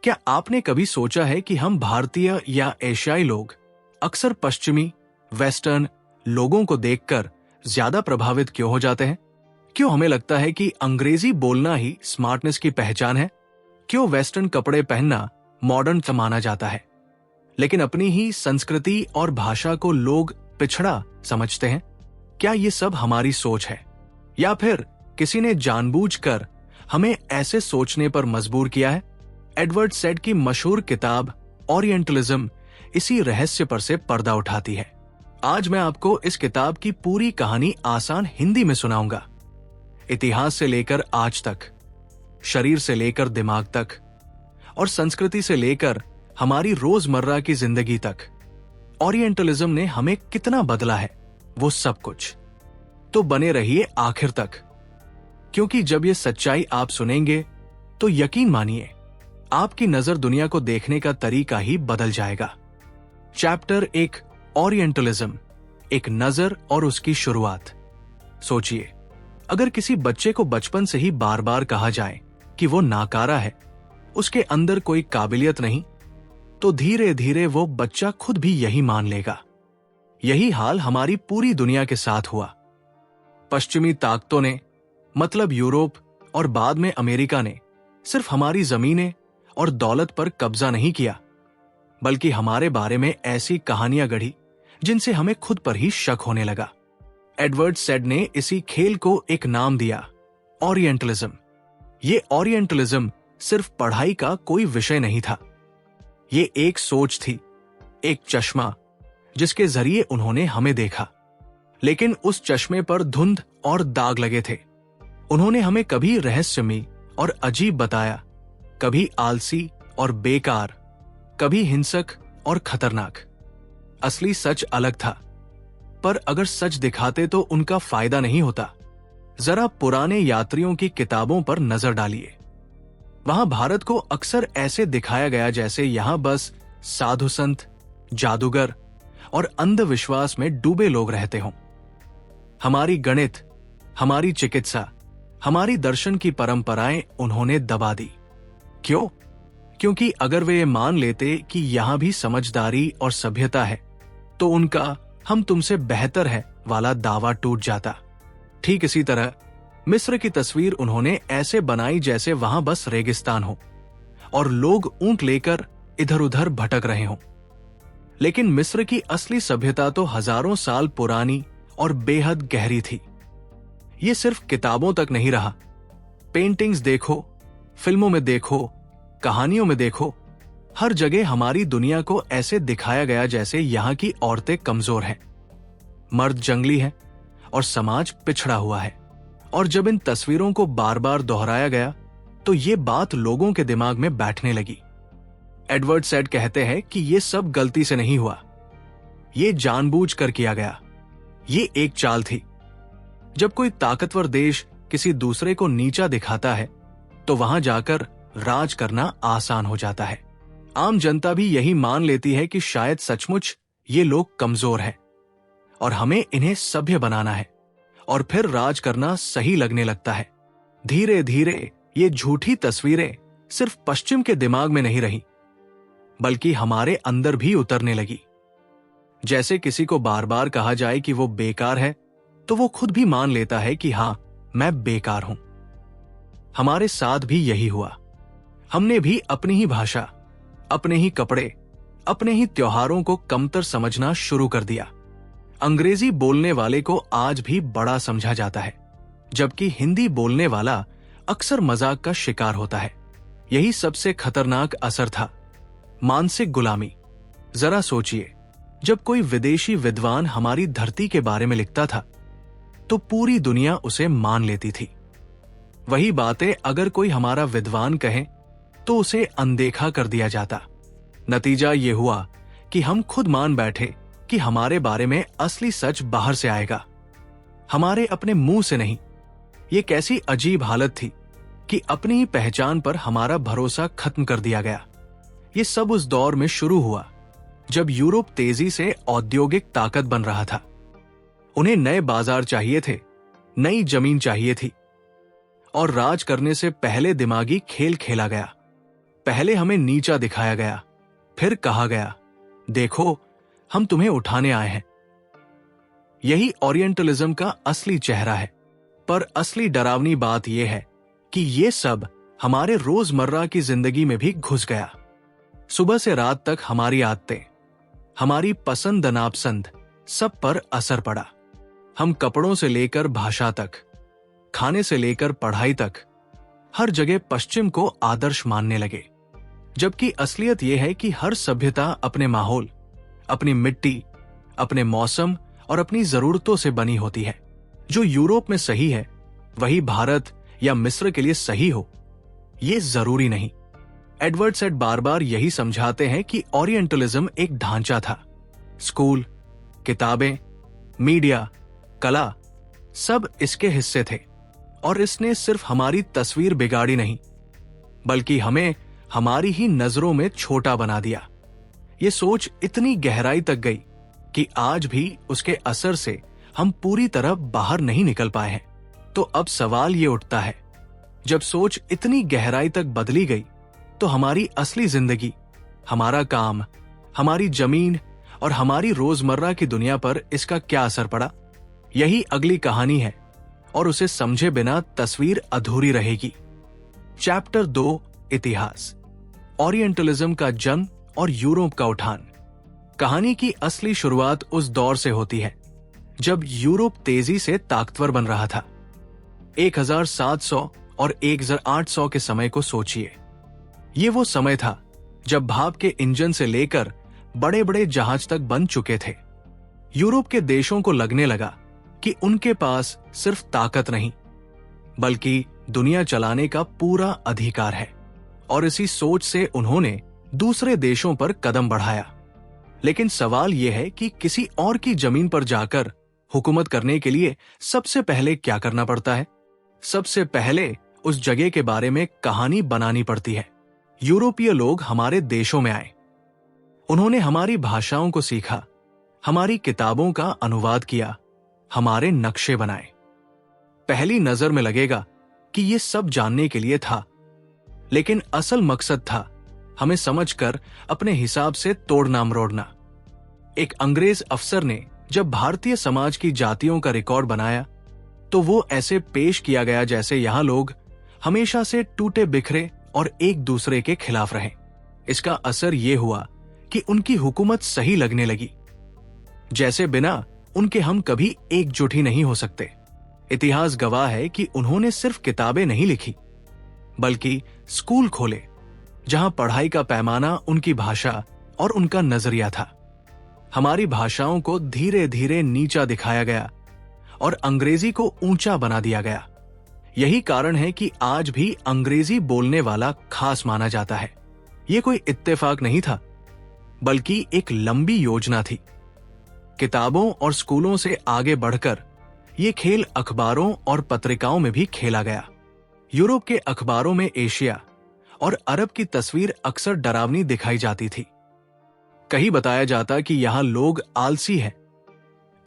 क्या आपने कभी सोचा है कि हम भारतीय या एशियाई लोग अक्सर पश्चिमी वेस्टर्न लोगों को देखकर ज्यादा प्रभावित क्यों हो जाते हैं? क्यों हमें लगता है कि अंग्रेजी बोलना ही स्मार्टनेस की पहचान है? क्यों वेस्टर्न कपड़े पहनना मॉडर्न माना जाता है, लेकिन अपनी ही संस्कृति और भाषा को लोग पिछड़ा समझते हैं? क्या ये सब हमारी सोच है, या फिर किसी ने जानबूझकर हमें ऐसे सोचने पर मजबूर किया है? एडवर्ड सेड की मशहूर किताब ओरिएंटलिज्म इसी रहस्य पर से पर्दा उठाती है। आज मैं आपको इस किताब की पूरी कहानी आसान हिंदी में सुनाऊंगा। इतिहास से लेकर आज तक, शरीर से लेकर दिमाग तक, और संस्कृति से लेकर हमारी रोजमर्रा की जिंदगी तक ओरिएंटलिज्म ने हमें कितना बदला है, वो सब कुछ। तो बने रहिए आखिर तक, क्योंकि जब ये सच्चाई आप सुनेंगे तो यकीन मानिए आपकी नजर दुनिया को देखने का तरीका ही बदल जाएगा। चैप्टर 1, ओरिएंटलिज्म, एक नजर और उसकी शुरुआत। सोचिए, अगर किसी बच्चे को बचपन से ही बार बार कहा जाए कि वो नाकारा है, उसके अंदर कोई काबिलियत नहीं, तो धीरे धीरे वो बच्चा खुद भी यही मान लेगा। यही हाल हमारी पूरी दुनिया के साथ हुआ। पश्चिमी ताकतों ने, मतलब यूरोप और बाद में अमेरिका ने, सिर्फ हमारी जमीनें और दौलत पर कब्जा नहीं किया, बल्कि हमारे बारे में ऐसी कहानियां गढ़ी जिनसे हमें खुद पर ही शक होने लगा। एडवर्ड सेड ने इसी खेल को एक नाम दिया, ओरिएंटलिज्म। ये ओरिएंटलिज्म सिर्फ पढ़ाई का कोई विषय नहीं था। ये एक सोच थी, एक चश्मा जिसके जरिए उन्होंने हमें देखा। लेकिन उस चश्मे पर धुंध और दाग लगे थे। उन्होंने हमें कभी रहस्यमयी और अजीब बताया, कभी आलसी और बेकार, कभी हिंसक और खतरनाक। असली सच अलग था, पर अगर सच दिखाते तो उनका फायदा नहीं होता। जरा पुराने यात्रियों की किताबों पर नजर डालिए। वहां भारत को अक्सर ऐसे दिखाया गया जैसे यहां बस साधु संत, जादूगर और अंधविश्वास में डूबे लोग रहते हों। हमारी गणित, हमारी चिकित्सा, हमारी दर्शन की परंपराएं उन्होंने दबा दी। क्यों? क्योंकि अगर वे ये मान लेते कि यहां भी समझदारी और सभ्यता है, तो उनका हम तुमसे बेहतर है वाला दावा टूट जाता। ठीक इसी तरह मिस्र की तस्वीर उन्होंने ऐसे बनाई जैसे वहां बस रेगिस्तान हो और लोग ऊंट लेकर इधर उधर भटक रहे हों। लेकिन मिस्र की असली सभ्यता तो हजारों साल पुरानी और बेहद गहरी थी। ये सिर्फ किताबों तक नहीं रहा। पेंटिंग्स देखो, फिल्मों में देखो, कहानियों में देखो, हर जगह हमारी दुनिया को ऐसे दिखाया गया जैसे यहां की औरतें कमजोर हैं, मर्द जंगली हैं और समाज पिछड़ा हुआ है। और जब इन तस्वीरों को बार बार दोहराया गया तो ये बात लोगों के दिमाग में बैठने लगी। एडवर्ड सेड कहते हैं कि ये सब गलती से नहीं हुआ, ये जानबूझकर किया गया। ये एक चाल थी। जब कोई ताकतवर देश किसी दूसरे को नीचा दिखाता है तो वहां जाकर राज करना आसान हो जाता है। आम जनता भी यही मान लेती है कि शायद सचमुच ये लोग कमजोर हैं और हमें इन्हें सभ्य बनाना है, और फिर राज करना सही लगने लगता है। धीरे धीरे ये झूठी तस्वीरें सिर्फ पश्चिम के दिमाग में नहीं रही, बल्कि हमारे अंदर भी उतरने लगी। जैसे किसी को बार बार कहा जाए कि वो बेकार है, तो वो खुद भी मान लेता है कि हां, मैं बेकार हूं। हमारे साथ भी यही हुआ। हमने भी अपनी ही भाषा, अपने ही कपड़े, अपने ही त्योहारों को कमतर समझना शुरू कर दिया। अंग्रेजी बोलने वाले को आज भी बड़ा समझा जाता है, जबकि हिंदी बोलने वाला अक्सर मजाक का शिकार होता है। यही सबसे खतरनाक असर था, मानसिक गुलामी। जरा सोचिए, जब कोई विदेशी विद्वान हमारी धरती के बारे में लिखता था तो पूरी दुनिया उसे मान लेती थी। वही बातें अगर कोई हमारा विद्वान कहे तो उसे अनदेखा कर दिया जाता। नतीजा ये हुआ कि हम खुद मान बैठे कि हमारे बारे में असली सच बाहर से आएगा, हमारे अपने मुंह से नहीं। ये कैसी अजीब हालत थी कि अपनी ही पहचान पर हमारा भरोसा खत्म कर दिया गया। ये सब उस दौर में शुरू हुआ जब यूरोप तेजी से औद्योगिक ताकत बन रहा था। उन्हें नए बाजार चाहिए थे, नई जमीन चाहिए थी, और राज करने से पहले दिमागी खेल खेला गया। पहले हमें नीचा दिखाया गया, फिर कहा गया, देखो हम तुम्हें उठाने आए हैं। यही ओरिएंटलिज्म का असली चेहरा है। पर असली डरावनी बात यह है कि ये सब हमारे रोजमर्रा की जिंदगी में भी घुस गया। सुबह से रात तक हमारी आदतें, हमारी पसंद नापसंद सब पर असर पड़ा। हम कपड़ों से लेकर भाषा तक, खाने से लेकर पढ़ाई तक हर जगह पश्चिम को आदर्श मानने लगे, जबकि असलियत यह है कि हर सभ्यता अपने माहौल, अपनी मिट्टी, अपने मौसम और अपनी जरूरतों से बनी होती है। जो यूरोप में सही है वही भारत या मिस्र के लिए सही हो, यह जरूरी नहीं। एडवर्ड सेड बार बार यही समझाते हैं कि ओरिएंटलिज्म एक ढांचा था। स्कूल, किताबें, मीडिया, कला सब इसके हिस्से थे, और इसने सिर्फ हमारी तस्वीर बिगाड़ी नहीं, बल्कि हमें हमारी ही नजरों में छोटा बना दिया। ये सोच इतनी गहराई तक गई कि आज भी उसके असर से हम पूरी तरह बाहर नहीं निकल पाए हैं। तो अब सवाल ये उठता है, जब सोच इतनी गहराई तक बदली गई तो हमारी असली जिंदगी, हमारा काम, हमारी जमीन और हमारी रोजमर्रा की दुनिया पर इसका क्या असर पड़ा? यही अगली कहानी है, और उसे समझे बिना तस्वीर अधूरी रहेगी। चैप्टर 2, इतिहास, ओरिएंटलिज्म का जन्म और यूरोप का उठान। कहानी की असली शुरुआत उस दौर से होती है जब यूरोप तेजी से ताकतवर बन रहा था। 1700 और 1800 के समय को सोचिए। ये वो समय था जब भाप के इंजन से लेकर बड़े बड़े जहाज तक बन चुके थे। यूरोप के देशों को लगने लगा कि उनके पास सिर्फ ताकत नहीं, बल्कि दुनिया चलाने का पूरा अधिकार है, और इसी सोच से उन्होंने दूसरे देशों पर कदम बढ़ाया। लेकिन सवाल यह है कि किसी और की जमीन पर जाकर हुकूमत करने के लिए सबसे पहले क्या करना पड़ता है? सबसे पहले उस जगह के बारे में कहानी बनानी पड़ती है। यूरोपीय लोग हमारे देशों में आए, उन्होंने हमारी भाषाओं को सीखा, हमारी किताबों का अनुवाद किया, हमारे नक्शे बनाए। पहली नजर में लगेगा कि ये सब जानने के लिए था, लेकिन असल मकसद था हमें समझकर अपने हिसाब से तोड़ना मरोड़ना। एक अंग्रेज अफसर ने जब भारतीय समाज की जातियों का रिकॉर्ड बनाया तो वो ऐसे पेश किया गया जैसे यहां लोग हमेशा से टूटे बिखरे और एक दूसरे के खिलाफ रहे। इसका असर ये हुआ कि उनकी हुकूमत सही लगने लगी, जैसे बिना उनके हम कभी एकजुट ही नहीं हो सकते। इतिहास गवाह है कि उन्होंने सिर्फ किताबें नहीं लिखी, बल्कि स्कूल खोले, जहां पढ़ाई का पैमाना उनकी भाषा और उनका नजरिया था। हमारी भाषाओं को धीरे धीरे नीचा दिखाया गया और अंग्रेजी को ऊंचा बना दिया गया। यही कारण है कि आज भी अंग्रेजी बोलने वाला खास माना जाता है। यह कोई इत्तेफाक नहीं था, बल्कि एक लंबी योजना थी। किताबों और स्कूलों से आगे बढ़कर यह खेल अखबारों और पत्रिकाओं में भी खेला गया। यूरोप के अखबारों में एशिया और अरब की तस्वीर अक्सर डरावनी दिखाई जाती थी। कहीं बताया जाता कि यहां लोग आलसी हैं,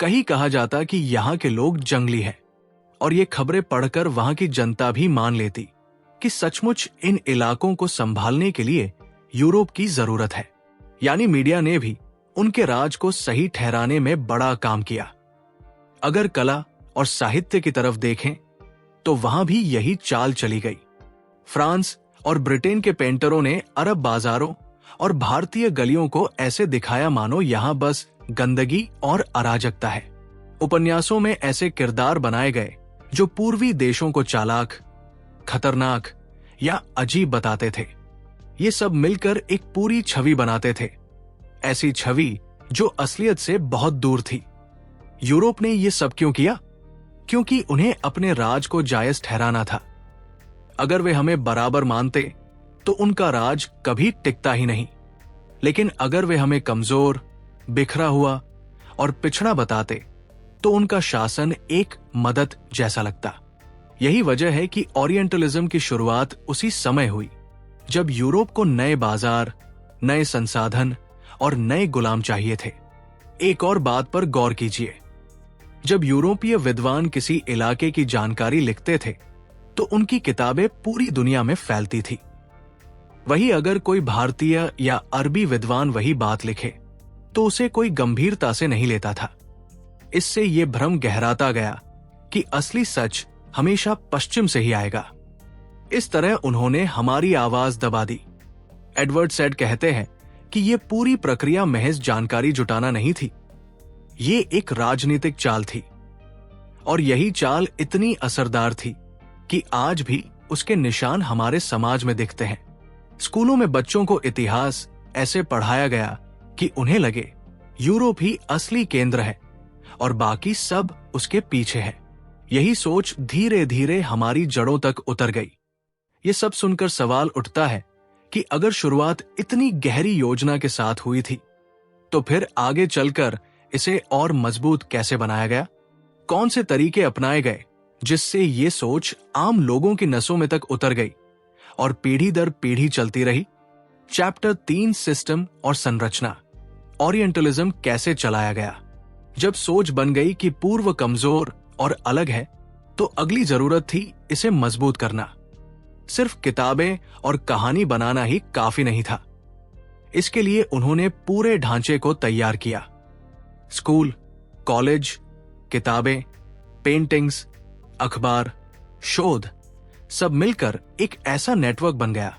कहीं कहा जाता कि यहां के लोग जंगली हैं, और ये खबरें पढ़कर वहां की जनता भी मान लेती कि सचमुच इन इलाकों को संभालने के लिए यूरोप की जरूरत है। यानी मीडिया ने भी उनके राज को सही ठहराने में बड़ा काम किया। अगर कला और साहित्य की तरफ देखें तो वहां भी यही चाल चली गई। फ्रांस और ब्रिटेन के पेंटरों ने अरब बाजारों और भारतीय गलियों को ऐसे दिखाया मानो यहां बस गंदगी और अराजकता है। उपन्यासों में ऐसे किरदार बनाए गए जो पूर्वी देशों को चालाक, खतरनाक या अजीब बताते थे। ये सब मिलकर एक पूरी छवि बनाते थे, ऐसी छवि जो असलियत से बहुत दूर थी। यूरोप ने ये सब क्यों किया? क्योंकि उन्हें अपने राज को जायज ठहराना था। अगर वे हमें बराबर मानते तो उनका राज कभी टिकता ही नहीं, लेकिन अगर वे हमें कमजोर, बिखरा हुआ और पिछड़ा बताते तो उनका शासन एक मदद जैसा लगता। यही वजह है कि ओरिएंटलिज्म की शुरुआत उसी समय हुई जब यूरोप को नए बाजार, नए संसाधन और नए गुलाम चाहिए थे। एक और बात पर गौर कीजिए, जब यूरोपीय विद्वान किसी इलाके की जानकारी लिखते थे तो उनकी किताबें पूरी दुनिया में फैलती थी। वही अगर कोई भारतीय या अरबी विद्वान वही बात लिखे तो उसे कोई गंभीरता से नहीं लेता था। इससे ये भ्रम गहराता गया कि असली सच हमेशा पश्चिम से ही आएगा। इस तरह उन्होंने हमारी आवाज दबा दी। एडवर्ड सैड कहते हैं कि ये पूरी प्रक्रिया महज जानकारी जुटाना नहीं थी, ये एक राजनीतिक चाल थी, और यही चाल इतनी असरदार थी कि आज भी उसके निशान हमारे समाज में दिखते हैं। स्कूलों में बच्चों को इतिहास ऐसे पढ़ाया गया कि उन्हें लगे यूरोप ही असली केंद्र है और बाकी सब उसके पीछे है। यही सोच धीरे धीरे हमारी जड़ों तक उतर गई। ये सब सुनकर सवाल उठता है कि अगर शुरुआत इतनी गहरी योजना के साथ हुई थी तो फिर आगे चलकर इसे और मजबूत कैसे बनाया गया? कौन से तरीके अपनाए गए जिससे ये सोच आम लोगों की नसों में तक उतर गई और पीढ़ी दर पीढ़ी चलती रही? चैप्टर 3 सिस्टम और संरचना, ओरिएंटलिज्म कैसे चलाया गया। जब सोच बन गई कि पूर्व कमजोर और अलग है तो अगली जरूरत थी इसे मजबूत करना। सिर्फ किताबें और कहानी बनाना ही काफी नहीं था। इसके लिए उन्होंने पूरे ढांचे को तैयार किया। स्कूल, कॉलेज, किताबें, पेंटिंग्स, अखबार, शोध, सब मिलकर एक ऐसा नेटवर्क बन गया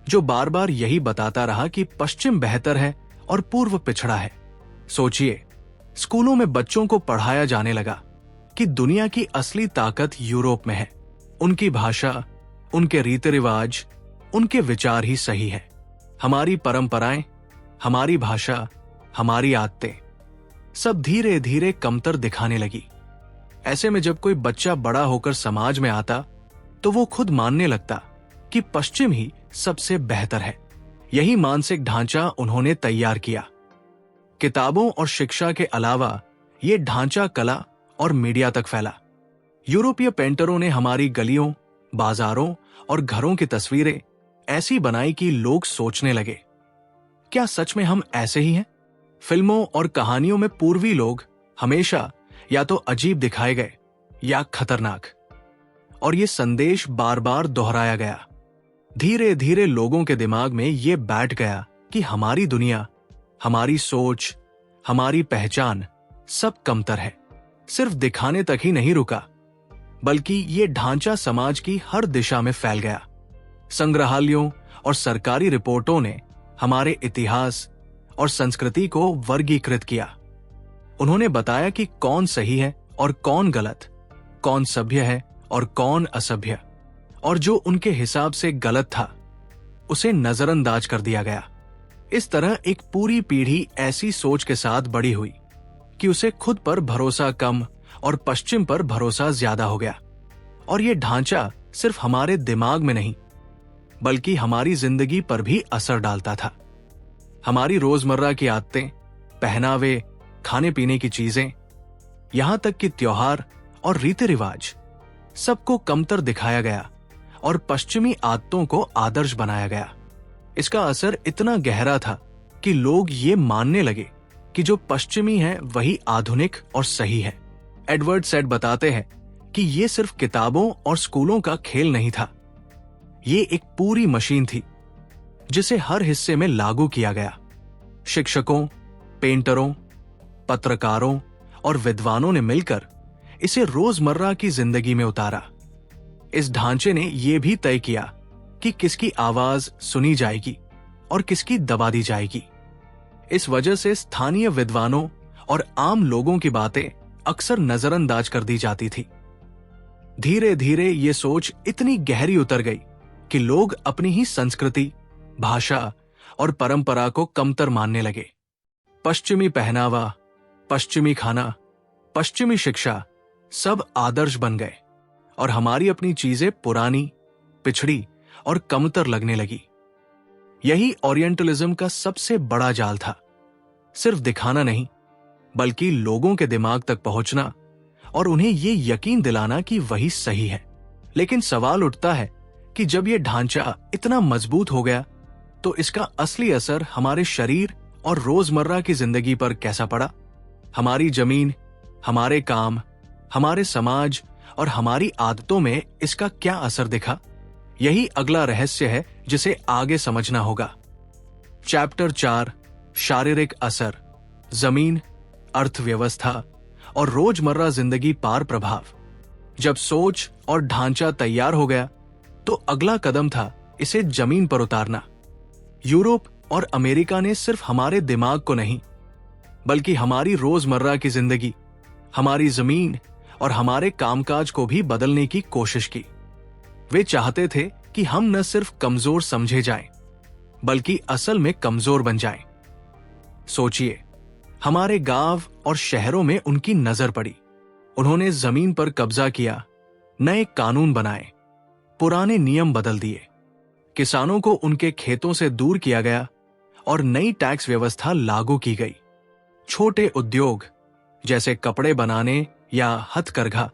जो बार बार यही बताता रहा कि पश्चिम बेहतर है और पूर्व पिछड़ा है। सोचिए, स्कूलों में बच्चों को पढ़ाया जाने लगा कि दुनिया की असली ताकत यूरोप में है। उनकी भाषा, उनके रीति रिवाज, उनके विचार ही सही है। हमारी परंपराएं, हमारी भाषा, हमारी आदतें सब धीरे धीरे कमतर दिखाने लगी। ऐसे में जब कोई बच्चा बड़ा होकर समाज में आता तो वो खुद मानने लगता कि पश्चिम ही सबसे बेहतर है। यही मानसिक ढांचा उन्होंने तैयार किया। किताबों और शिक्षा के अलावा ये ढांचा कला और मीडिया तक फैला। यूरोपीय पेंटरों ने हमारी गलियों, बाजारों और घरों की तस्वीरें ऐसी बनाई कि लोग सोचने लगे, क्या सच में हम ऐसे ही हैं? फिल्मों और कहानियों में पूर्वी लोग हमेशा या तो अजीब दिखाए गए या खतरनाक, और ये संदेश बार बार दोहराया गया। धीरे धीरे लोगों के दिमाग में ये बैठ गया कि हमारी दुनिया, हमारी सोच, हमारी पहचान सब कमतर है। सिर्फ दिखाने तक ही नहीं रुका, बल्कि ये ढांचा समाज की हर दिशा में फैल गया। संग्रहालयों और सरकारी रिपोर्टों ने हमारे इतिहास और संस्कृति को वर्गीकृत किया। उन्होंने बताया कि कौन सही है और कौन गलत, कौन सभ्य है और कौन असभ्य, और जो उनके हिसाब से गलत था उसे नजरअंदाज कर दिया गया। इस तरह एक पूरी पीढ़ी ऐसी सोच के साथ बड़ी हुई कि उसे खुद पर भरोसा कम और पश्चिम पर भरोसा ज्यादा हो गया। और ये ढांचा सिर्फ हमारे दिमाग में नहीं, बल्कि हमारी जिंदगी पर भी असर डालता था। हमारी रोजमर्रा की आदतें, पहनावे, खाने पीने की चीजें, यहां तक कि त्योहार और रीति रिवाज, सबको कमतर दिखाया गया और पश्चिमी आदतों को आदर्श बनाया गया। इसका असर इतना गहरा था कि लोग ये मानने लगे कि जो पश्चिमी है वही आधुनिक और सही है। एडवर्ड सैड बताते हैं कि ये सिर्फ किताबों और स्कूलों का खेल नहीं था, ये एक पूरी मशीन थी जिसे हर हिस्से में लागू किया गया। शिक्षकों, पेंटरों, पत्रकारों और विद्वानों ने मिलकर इसे रोजमर्रा की जिंदगी में उतारा। इस ढांचे ने यह भी तय किया कि किसकी आवाज सुनी जाएगी और किसकी दबा दी जाएगी। इस वजह से स्थानीय विद्वानों और आम लोगों की बातें अक्सर नजरअंदाज कर दी जाती थी। धीरे धीरे ये सोच इतनी गहरी उतर गई कि लोग अपनी ही संस्कृति, भाषा और परंपरा को कमतर मानने लगे। पश्चिमी पहनावा, पश्चिमी खाना, पश्चिमी शिक्षा सब आदर्श बन गए और हमारी अपनी चीजें पुरानी, पिछड़ी और कमतर लगने लगी। यही ओरिएंटलिज्म का सबसे बड़ा जाल था, सिर्फ दिखाना नहीं, बल्कि लोगों के दिमाग तक पहुंचना और उन्हें यह यकीन दिलाना कि वही सही है। लेकिन सवाल उठता है कि जब यह ढांचा इतना मजबूत हो गया तो इसका असली असर हमारे शरीर और रोजमर्रा की जिंदगी पर कैसा पड़ा? हमारी जमीन, हमारे काम, हमारे समाज और हमारी आदतों में इसका क्या असर दिखा? यही अगला रहस्य है जिसे आगे समझना होगा। चैप्टर 4, शारीरिक असर, जमीन, अर्थव्यवस्था और रोजमर्रा जिंदगी पर प्रभाव। जब सोच और ढांचा तैयार हो गया तो अगला कदम था इसे जमीन पर उतारना। यूरोप और अमेरिका ने सिर्फ हमारे दिमाग को नहीं, बल्कि हमारी रोजमर्रा की जिंदगी, हमारी जमीन और हमारे कामकाज को भी बदलने की कोशिश की। वे चाहते थे कि हम न सिर्फ कमजोर समझे जाएं, बल्कि असल में कमजोर बन जाएं। सोचिए, हमारे गांव और शहरों में उनकी नजर पड़ी। उन्होंने जमीन पर कब्जा किया, नए कानून बनाए, पुराने नियम बदल दिए। किसानों को उनके खेतों से दूर किया गया और नई टैक्स व्यवस्था लागू की गई। छोटे उद्योग जैसे कपड़े बनाने या हथकरघा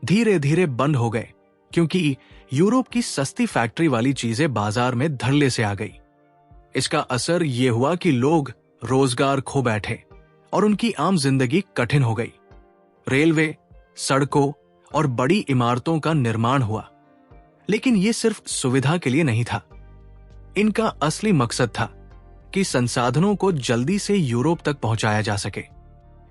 धीरे धीरे बंद हो गए, क्योंकि यूरोप की सस्ती फैक्ट्री वाली चीजें बाजार में धड़ल्ले से आ गई। इसका असर यह हुआ कि लोग रोजगार खो बैठे और उनकी आम जिंदगी कठिन हो गई। रेलवे, सड़कों और बड़ी इमारतों का निर्माण हुआ, लेकिन यह सिर्फ सुविधा के लिए नहीं था। इनका असली मकसद था कि संसाधनों को जल्दी से यूरोप तक पहुंचाया जा सके।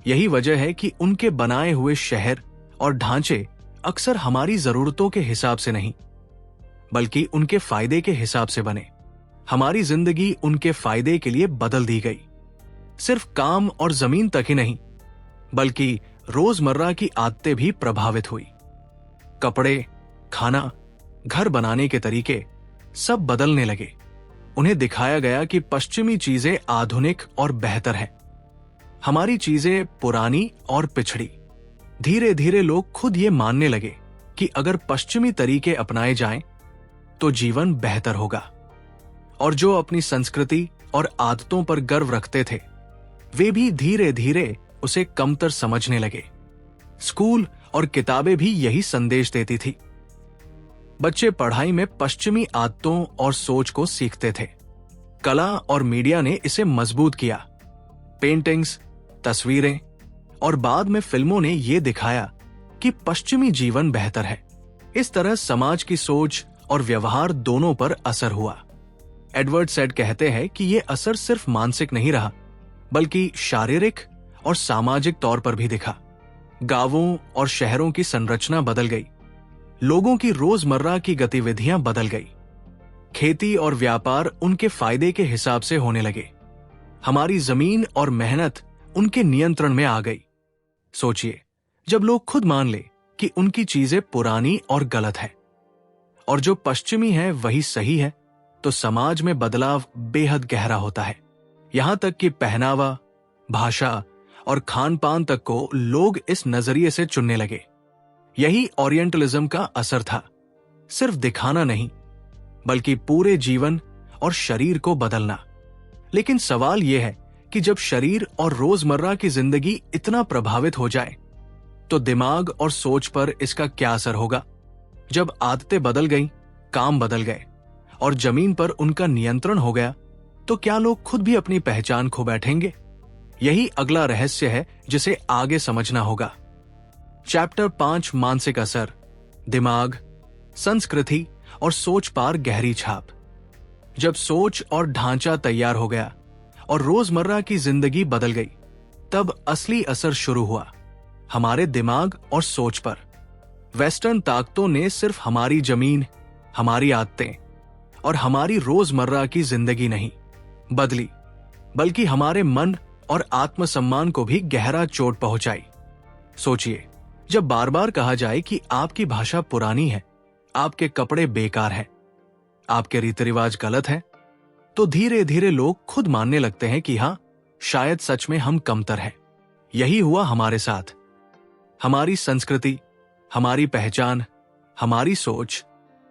यही वजह है कि उनके बनाए हुए शहर और ढांचे अक्सर हमारी जरूरतों के हिसाब से नहीं, बल्कि उनके फायदे के हिसाब से बने। हमारी जिंदगी उनके फायदे के लिए बदल दी गई। सिर्फ काम और जमीन तक ही नहीं, बल्कि रोजमर्रा की आदतें भी प्रभावित हुई। कपड़े, खाना, घर बनाने के तरीके सब बदलने लगे। उन्हें दिखाया गया कि पश्चिमी चीजें आधुनिक और बेहतर हैं, हमारी चीजें पुरानी और पिछड़ी। धीरे धीरे लोग खुद ये मानने लगे कि अगर पश्चिमी तरीके अपनाए जाएं तो जीवन बेहतर होगा। और जो अपनी संस्कृति और आदतों पर गर्व रखते थे, वे भी धीरे धीरे उसे कमतर समझने लगे। स्कूल और किताबें भी यही संदेश देती थी। बच्चे पढ़ाई में पश्चिमी आदतों और सोच को सीखते थे। कला और मीडिया ने इसे मजबूत किया। पेंटिंग्स, तस्वीरें और बाद में फिल्मों ने यह दिखाया कि पश्चिमी जीवन बेहतर है। इस तरह समाज की सोच और व्यवहार दोनों पर असर हुआ। एडवर्ड सैड कहते हैं कि यह असर सिर्फ मानसिक नहीं रहा, बल्कि शारीरिक और सामाजिक तौर पर भी दिखा। गांवों और शहरों की संरचना बदल गई। लोगों की रोजमर्रा की गतिविधियां बदल गई। खेती और व्यापार उनके फायदे के हिसाब से होने लगे। हमारी जमीन और मेहनत उनके नियंत्रण में आ गई। सोचिए, जब लोग खुद मान ले कि उनकी चीजें पुरानी और गलत है और जो पश्चिमी है वही सही है, तो समाज में बदलाव बेहद गहरा होता है। यहां तक कि पहनावा, भाषा और खान पान तक को लोग इस नजरिए से चुनने लगे। यही ओरिएंटलिज्म का असर था। सिर्फ दिखाना नहीं, बल्कि पूरे जीवन और शरीर को बदलना। लेकिन सवाल यह है कि जब शरीर और रोजमर्रा की जिंदगी इतना प्रभावित हो जाए, तो दिमाग और सोच पर इसका क्या असर होगा? जब आदतें बदल गईं, काम बदल गए और जमीन पर उनका नियंत्रण हो गया, तो क्या लोग खुद भी अपनी पहचान खो बैठेंगे? यही अगला रहस्य है जिसे आगे समझना होगा। चैप्टर 5, मानसिक असर, दिमाग, संस्कृति और सोच पर गहरी छाप। जब सोच और ढांचा तैयार हो गया और रोजमर्रा की जिंदगी बदल गई, तब असली असर शुरू हुआ हमारे दिमाग और सोच पर। वेस्टर्न ताकतों ने सिर्फ हमारी जमीन, हमारी आदतें और हमारी रोजमर्रा की जिंदगी नहीं बदली, बल्कि हमारे मन और आत्मसम्मान को भी गहरा चोट पहुंचाई। सोचिए, जब बार बार कहा जाए कि आपकी भाषा पुरानी है, आपके कपड़े बेकार हैं, आपके रीति रिवाज गलत हैं, तो धीरे धीरे लोग खुद मानने लगते हैं कि हां, शायद सच में हम कमतर हैं। यही हुआ हमारे साथ। हमारी संस्कृति, हमारी पहचान, हमारी सोच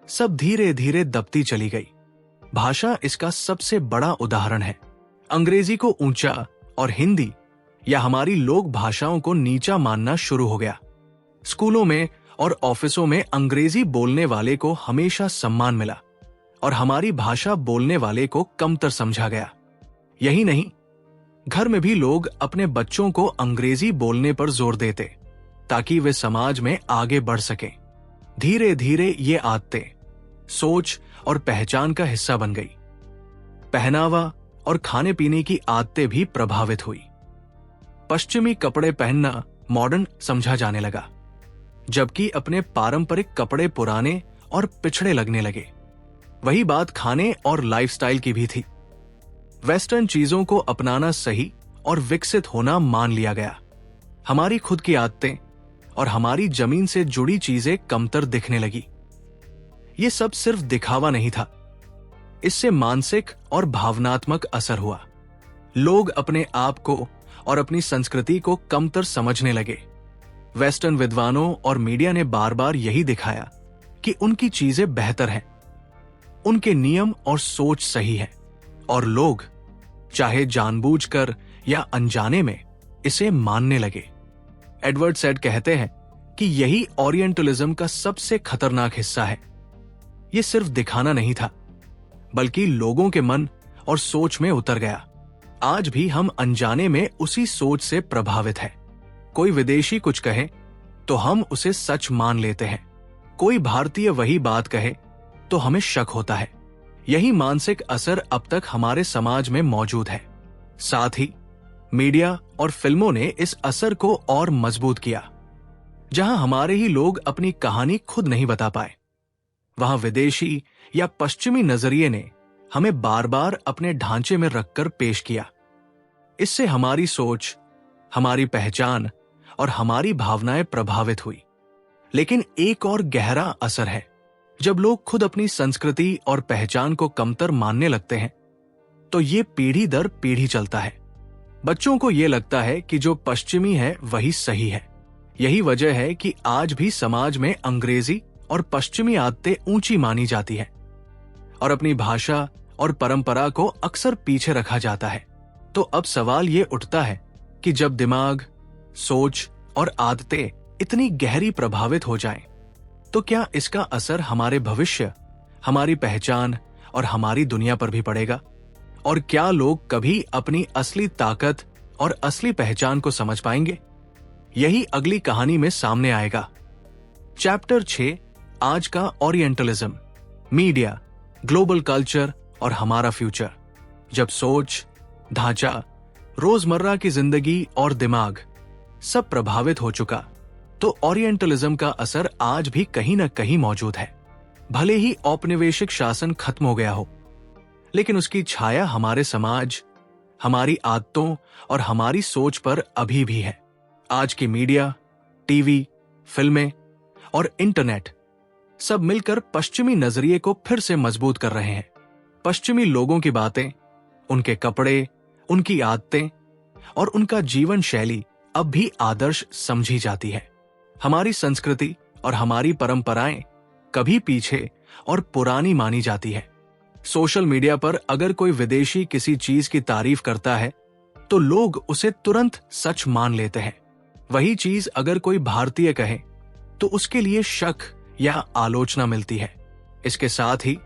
सब धीरे धीरे दबती चली गई। भाषा इसका सबसे बड़ा उदाहरण है। अंग्रेजी को ऊंचा और हिंदी या हमारी लोक भाषाओं को नीचा मानना शुरू हो गया। स्कूलों में और ऑफिसों में अंग्रेजी बोलने वाले को हमेशा सम्मान मिला और हमारी भाषा बोलने वाले को कमतर समझा गया। यही नहीं, घर में भी लोग अपने बच्चों को अंग्रेजी बोलने पर जोर देते ताकि वे समाज में आगे बढ़ सकें। धीरे धीरे ये आदतें सोच और पहचान का हिस्सा बन गई। पहनावा और खाने पीने की आदतें भी प्रभावित हुई। पश्चिमी कपड़े पहनना मॉडर्न समझा जाने लगा, जबकि अपने पारंपरिक कपड़े पुराने और पिछड़े लगने लगे। वही बात खाने और लाइफस्टाइल की भी थी। वेस्टर्न चीजों को अपनाना सही और विकसित होना मान लिया गया। हमारी खुद की आदतें और हमारी जमीन से जुड़ी चीजें कमतर दिखने लगी। ये सब सिर्फ दिखावा नहीं था, इससे मानसिक और भावनात्मक असर हुआ। लोग अपने आप को और अपनी संस्कृति को कमतर समझने लगे। वेस्टर्न विद्वानों और मीडिया ने बार बार यही दिखाया कि उनकी चीजें बेहतर हैं, उनके नियम और सोच सही है, और लोग चाहे जानबूझकर या अनजाने में इसे मानने लगे। एडवर्ड सैड कहते हैं कि यही ओरिएंटलिज्म का सबसे खतरनाक हिस्सा है। यह सिर्फ दिखाना नहीं था, बल्कि लोगों के मन और सोच में उतर गया। आज भी हम अनजाने में उसी सोच से प्रभावित हैं। कोई विदेशी कुछ कहे तो हम उसे सच मान लेते हैं। कोई भारतीय वही बात कहे तो हमें शक होता है। यही मानसिक असर अब तक हमारे समाज में मौजूद है। साथ ही मीडिया और फिल्मों ने इस असर को और मजबूत किया। जहां हमारे ही लोग अपनी कहानी खुद नहीं बता पाए, वहां विदेशी या पश्चिमी नजरिए ने हमें बार बार अपने ढांचे में रखकर पेश किया। इससे हमारी सोच, हमारी पहचान और हमारी भावनाएं प्रभावित हुई। लेकिन एक और गहरा असर है। जब लोग खुद अपनी संस्कृति और पहचान को कमतर मानने लगते हैं, तो ये पीढ़ी दर पीढ़ी चलता है। बच्चों को ये लगता है कि जो पश्चिमी है वही सही है। यही वजह है कि आज भी समाज में अंग्रेजी और पश्चिमी आदतें ऊंची मानी जाती है और अपनी भाषा और परंपरा को अक्सर पीछे रखा जाता है। तो अब सवाल ये उठता है कि जब दिमाग, सोच और आदतें इतनी गहरी प्रभावित हो जाएं, तो क्या इसका असर हमारे भविष्य, हमारी पहचान और हमारी दुनिया पर भी पड़ेगा? और क्या लोग कभी अपनी असली ताकत और असली पहचान को समझ पाएंगे? यही अगली कहानी में सामने आएगा। चैप्टर 6, आज का ओरिएंटलिज्म, मीडिया, ग्लोबल कल्चर और हमारा फ्यूचर। जब सोच, ढांचा, रोजमर्रा की जिंदगी और दिमाग सब प्रभावित हो चुका, तो ओरिएंटलिज्म का असर आज भी कहीं न कहीं मौजूद है। भले ही औपनिवेशिक शासन खत्म हो गया हो, लेकिन उसकी छाया हमारे समाज, हमारी आदतों और हमारी सोच पर अभी भी है। आज की मीडिया, टीवी, फिल्में और इंटरनेट सब मिलकर पश्चिमी नजरिए को फिर से मजबूत कर रहे हैं। पश्चिमी लोगों की बातें, उनके कपड़े, उनकी आदतें और उनका जीवन शैली अब भी आदर्श समझी जाती है। हमारी संस्कृति और हमारी परंपराएं कभी पीछे और पुरानी मानी जाती है। सोशल मीडिया पर अगर कोई विदेशी किसी चीज की तारीफ करता है, तो लोग उसे तुरंत सच मान लेते हैं। वही चीज अगर कोई भारतीय कहे, तो उसके लिए शक या आलोचना मिलती है। इसके साथ ही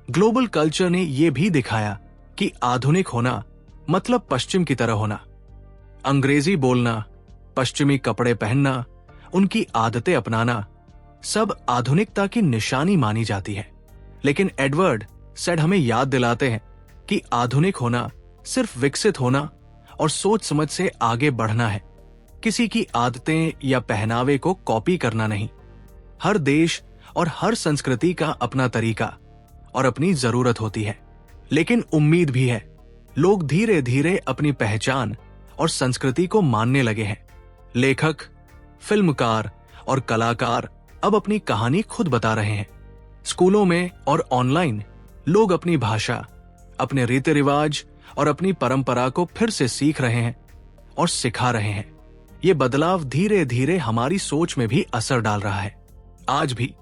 ग्लोबल कल्चर ने यह भी दिखाया कि आधुनिक होना मतलब पश्चिम की तरह होना। अंग्रेजी बोलना, पश्चिमी कपड़े पहनना, उनकी आदतें अपनाना सब आधुनिकता की निशानी मानी जाती है। लेकिन एडवर्ड सैड हमें याद दिलाते हैं कि आधुनिक होना सिर्फ विकसित होना और सोच समझ से आगे बढ़ना है, किसी की आदतें या पहनावे को कॉपी करना नहीं। हर देश और हर संस्कृति का अपना तरीका और अपनी जरूरत होती है। लेकिन उम्मीद भी है, लोग धीरे धीरे अपनी पहचान और संस्कृति को मानने लगे हैं। लेखक, फिल्मकार और कलाकार अब अपनी कहानी खुद बता रहे हैं। स्कूलों में और ऑनलाइन लोग अपनी भाषा, अपने रीति रिवाज और अपनी परंपरा को फिर से सीख रहे हैं और सिखा रहे हैं। ये बदलाव धीरे धीरे हमारी सोच में भी असर डाल रहा है। आज भी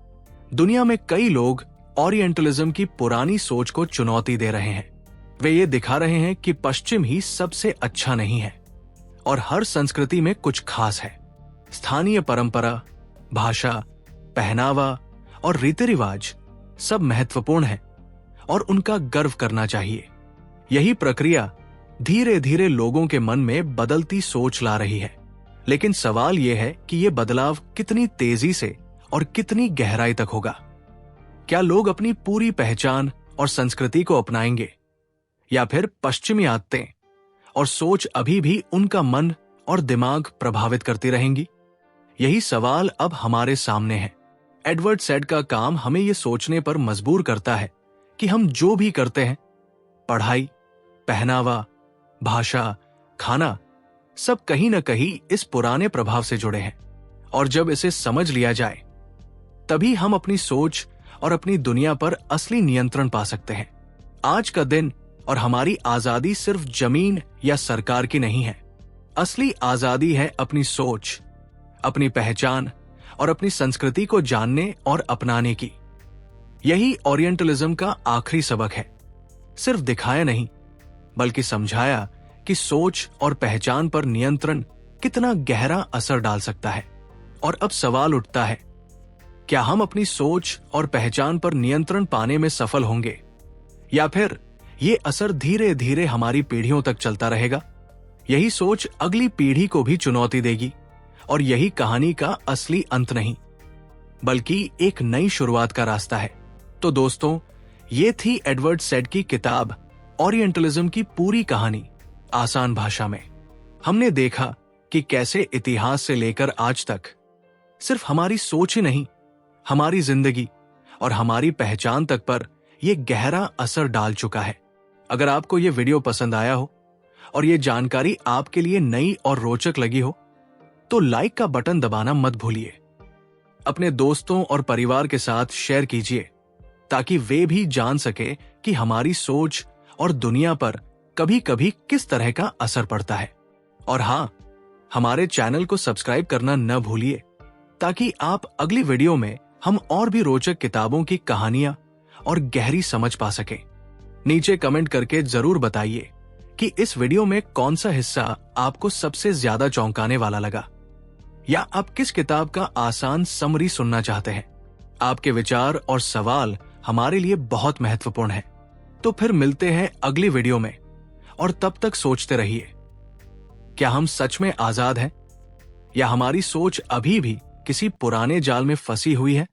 दुनिया में कई लोग ओरिएंटलिज्म की पुरानी सोच को चुनौती दे रहे हैं। वे ये दिखा रहे हैं कि पश्चिम ही सबसे अच्छा नहीं है और हर संस्कृति में कुछ खास है। स्थानीय परंपरा, भाषा, पहनावा और रीति रिवाज सब महत्वपूर्ण है और उनका गर्व करना चाहिए। यही प्रक्रिया धीरे धीरे लोगों के मन में बदलती सोच ला रही है। लेकिन सवाल यह है कि यह बदलाव कितनी तेजी से और कितनी गहराई तक होगा। क्या लोग अपनी पूरी पहचान और संस्कृति को अपनाएंगे, या फिर पश्चिमी आदतें और सोच अभी भी उनका मन और दिमाग प्रभावित करती रहेंगी? यही सवाल अब हमारे सामने है। एडवर्ड सैड का काम हमें यह सोचने पर मजबूर करता है कि हम जो भी करते हैं, पढ़ाई, पहनावा, भाषा, खाना, सब कहीं न कहीं इस पुराने प्रभाव से जुड़े हैं। और जब इसे समझ लिया जाए, तभी हम अपनी सोच और अपनी दुनिया पर असली नियंत्रण पा सकते हैं। आज का दिन और हमारी आजादी सिर्फ जमीन या सरकार की नहीं है। असली आजादी है अपनी सोच, अपनी पहचान और अपनी संस्कृति को जानने और अपनाने की। यही ओरिएंटलिज्म का आखिरी सबक है। सिर्फ दिखाया नहीं, बल्कि समझाया कि सोच और पहचान पर नियंत्रण कितना गहरा असर डाल सकता है। और अब सवाल उठता है, क्या हम अपनी सोच और पहचान पर नियंत्रण पाने में सफल होंगे, या फिर ये असर धीरे धीरे हमारी पीढ़ियों तक चलता रहेगा? यही सोच अगली पीढ़ी को भी चुनौती देगी, और यही कहानी का असली अंत नहीं, बल्कि एक नई शुरुआत का रास्ता है। तो दोस्तों, ये थी एडवर्ड सैड की किताब ओरिएंटलिज्म की पूरी कहानी आसान भाषा में। हमने देखा कि कैसे इतिहास से लेकर आज तक सिर्फ हमारी सोच ही नहीं, हमारी जिंदगी और हमारी पहचान तक पर यह गहरा असर डाल चुका है। अगर आपको यह वीडियो पसंद आया हो और यह जानकारी आपके लिए नई और रोचक लगी हो, तो लाइक का बटन दबाना मत भूलिए। अपने दोस्तों और परिवार के साथ शेयर कीजिए, ताकि वे भी जान सके कि हमारी सोच और दुनिया पर कभी कभी किस तरह का असर पड़ता है। और हाँ, हमारे चैनल को सब्सक्राइब करना न भूलिए, ताकि आप अगली वीडियो में हम और भी रोचक किताबों की कहानियां और गहरी समझ पा सकें। नीचे कमेंट करके जरूर बताइए कि इस वीडियो में कौन सा हिस्सा आपको सबसे ज्यादा चौंकाने वाला लगा, या आप किस किताब का आसान समरी सुनना चाहते हैं। आपके विचार और सवाल हमारे लिए बहुत महत्वपूर्ण है। तो फिर मिलते हैं अगली वीडियो में, और तब तक सोचते रहिए, क्या हम सच में आजाद हैं, या हमारी सोच अभी भी किसी पुराने जाल में फंसी हुई है?